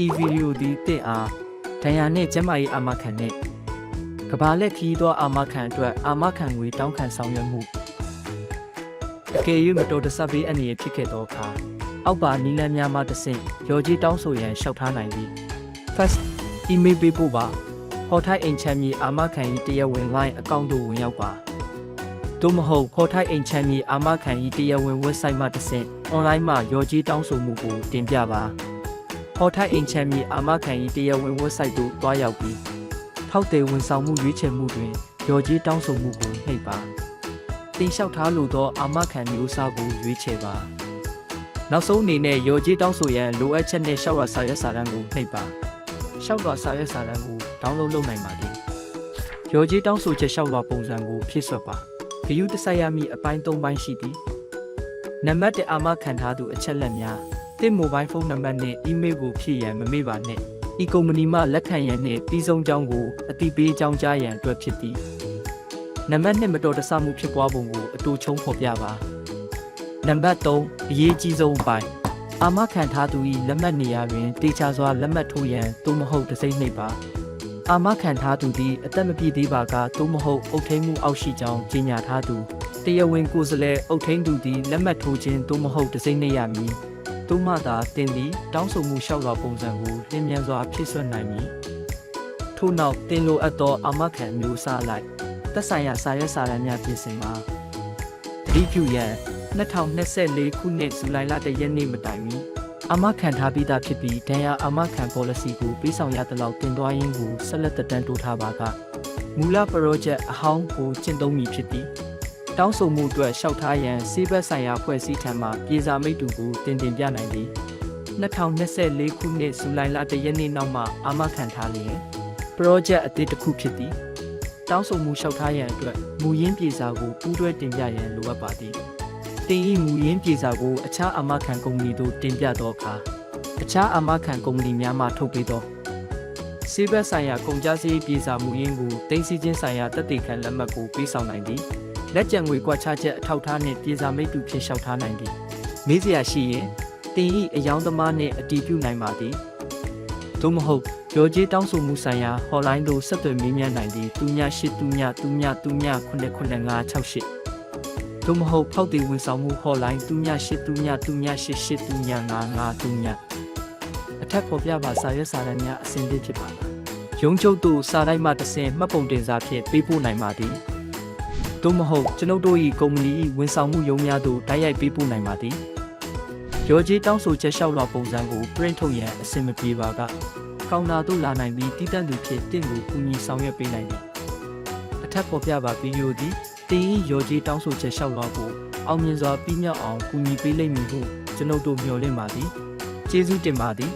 ဤဗီဒီယိုသည်တင့်အားဒဏ်ရာနှင့်ကျန်းမာရေးအာမခံနှင့်ကဘာလက်ခီးသောအာမခံအတွက်အာမခံငွေတောင်းခံဆောင်ရွက်မှုအကယ်၍မတော်တဆဘေးအန္တရာယ်ဖြစ်ခဲ့သောအခါအောက်ပါနီလန်းများမှတဆင့်ရော်ကြီးတောင်းဆိုရန်လျှောက်ထားနိုင်သည် First email ပေးပို့ပါဟော်ထိုက်အိမ်ချမ်းမြေအာမခံ၏တရားဝင် line အကောင့်သို့ဝင်ရောက်ပါသို့မဟုတ်ဟော်ထိုက်အိမ်ချမ်းမြေအာမခံ၏တရားဝင် website မှတဆင့် online မှာရော်ကြီးတောင်းဆိုမှုကိုတင်ပြပါဟော်ထိုက်အိမ်ချမ်းမြေအာမခံ၏တရားဝင် website သို့တွားရောက်ပြီးထောက်တယ်ဝန်ဆောင်မှုရွေးချယ်မှုတွင်ရော်ကြီးတောင်းဆိုမှုကိုနှိပ်ပါတင်လျှောက်ထားလိုသောအာမခံမျိုးအစားကိုရွေးချယ်ပါနောက်ဆုံးအနေနဲ့ရော်ကြီးတောင်းဆိုရန်လိုအပ်ချက်နဲ့လျှောက်ရစာရွက်စာတမ်းကိုနှိပ်ပါလျှောက်လွှာစာရွက်စာတမ်းကို download လုပ်နိုင်ပါသည်ရော်ကြီးတောင်းဆိုချက်လျှောက်လွှာပုံစံကိုဖြည့်စွက်ပါဂရုတစိုက်ရမည့်အပိုင်း၃ပိုင်းရှိသည်နံပါတ်1အာမခံထားသူအချက်လက်များသင့်မိုဘိုင်းဖုန်းနံပါတ်နှင့် email ကိုဖြည့်ရန်မမေ့ပါနှင့်ဤကုမ္ပဏီမှလက်ခံရန်နှင့်ပြီးဆုံးကြောင်းကိုအတိပေးကြောင်းကြားရန်အတွက်ဖြစ်သည်နံပါတ်2မတော်တဆမှုဖြစ်ပွားပုံကိုအတူချုံဖော်ပြပါနံပါတ်3အရေးကြီးဆုံးအပိုင်းအာမခံထားသူ၏လက်မှတ်နေရာတွင်တေချာစွာလက်မှတ်ထိုးရန်သို့မဟုတ်တစိမ့်နှိပ်ပါအာမခံထားသူသည်အသက်မပြည့်သေးပါကသို့မဟုတ်အုပ်ထိန်းမှုအောက်ရှိကြောင်းကြေညာထားသူတရားဝင်ကိုယ်စားလှယ်အုပ်ထိန်းသူသည်လက်မှတ်ထိုးခြင်းသို့မဟုတ်တစိမ့်နှိပ်ရမည်သို့မှသာတင်သည်တောင်းဆိုမှုလျှောက်လွှာပုံစံကိုလျင်မြန်စွာဖြည့်စွက်နိုင်မည်ထို့နောက်တင်လိုအပ်သောအာမခံမျိုးအစားအလိုက်သက်ဆိုင်ရာစာရွက်စာတမ်းများပြင်ဆင်ပါတတိပြုရန်2024ခုနှစ်ဇူလိုင်လ1ရက်နေ့မတိုင်မီအာမခံထားပြီးသားဖြစ်ပြီးဒဏ်ရာအာမခံ policy ကိုပေးဆောင်ရသလောက်တင်သွားရင်းကိုဆက်လက်တက်တန်းတိုးထားပါကမူလ project အဟောင်းကိုကျင့်သုံးမည်ဖြစ်သည်တောင်းဆိုမှုအတွက်လျှောက်ထားရန်စေဘက်ဆိုင်ရာဖွဲ့စည်းထံမှပြေစာမိတ္တူကိုတင်ပြနိုင်သည်2024ခုနှစ်ဇူလိုင်လ1ရက်နေ့နောက်မှအာမခံထားလျင် project အသစ်တစ်ခုဖြစ်သည်တောင်းဆိုမှုလျှောက်ထားရန်အတွက်မူရင်းပြေစာကိုပူးတွဲတင်ပြရန်လိုအပ်ပါသည်တင်ဤမူရင်းပြေစာကိုအခြားအာမခံကုမ္ပဏီတို့တင်ပြသောအခါအခြားအာမခံကုမ္ပဏီများမှထုတ်ပေးသောစေဘက်ဆိုင်ရာကုန်ကျစရိတ်ပြေစာမူရင်းကိုတင်စီခြင်းဆိုင်ရာတသက်ခံလက်မှတ်ကိုပေးဆောင်နိုင်သည်လက်ကျန်ငွေကွက်ချချက်အထောက်အထားနှင့်ပြေစာမိတ္တူဖြင့်လျှောက်ထားနိုင်သည်မေးစရာရှိရင်တင်ဤအယောင်သမားနှင့်အတည်ပြုနိုင်ပါသည်သို့မဟုတ်ရော်ကြီးတောင်းဆိုမှုဆိုင်ရာ hotline သို့ဆက်သွယ်မေးမြန်းနိုင်သည်3839399568သို့မဟုတ်ဖောက်တည်ဝန်ဆောင်မှု hotline 383938895539အထက်ဖော်ပြပါစာရွက်စာတမ်းများအဆင်သင့်ဖြစ်ပါလားရုံးချုပ်သို့စာတိုက်မှတဆင့်မှတ်ပုံတင်စာဖြင့်ပေးပို့နိုင်ပါသည်သို့မဟုတ်ကျွန်ုပ်တို့၏ကုမ္ပဏီ၏ဝန်ဆောင်မှုရုံးများသို့တိုက်ရိုက်ပေးပို့နိုင်ပါသည်ရော်ကြီးတောင်းဆိုချက်လျှောက်လွှာပုံစံကို print ထုတ်ရန်အဆင်မပြေပါကကောင်တာသို့လာနိုင်ပြီးတည်တံ့သူဖြင့်တင့်ကိုကူညီဆောင်ရွက်ပေးနိုင်သည်အထက်ပေါ်ပြပါဗီဒီယိုသည်တင်ဤရော်ကြီးတောင်းဆိုချက်လျှောက်လွှာကိုအောင်မြင်စွာပြီးမြောက်အောင်ကူညီပေးလိမ့်မည်ဟုကျွန်ုပ်တို့မျှော်လင့်ပါသည်ကျေးဇူးတင်ပါသည်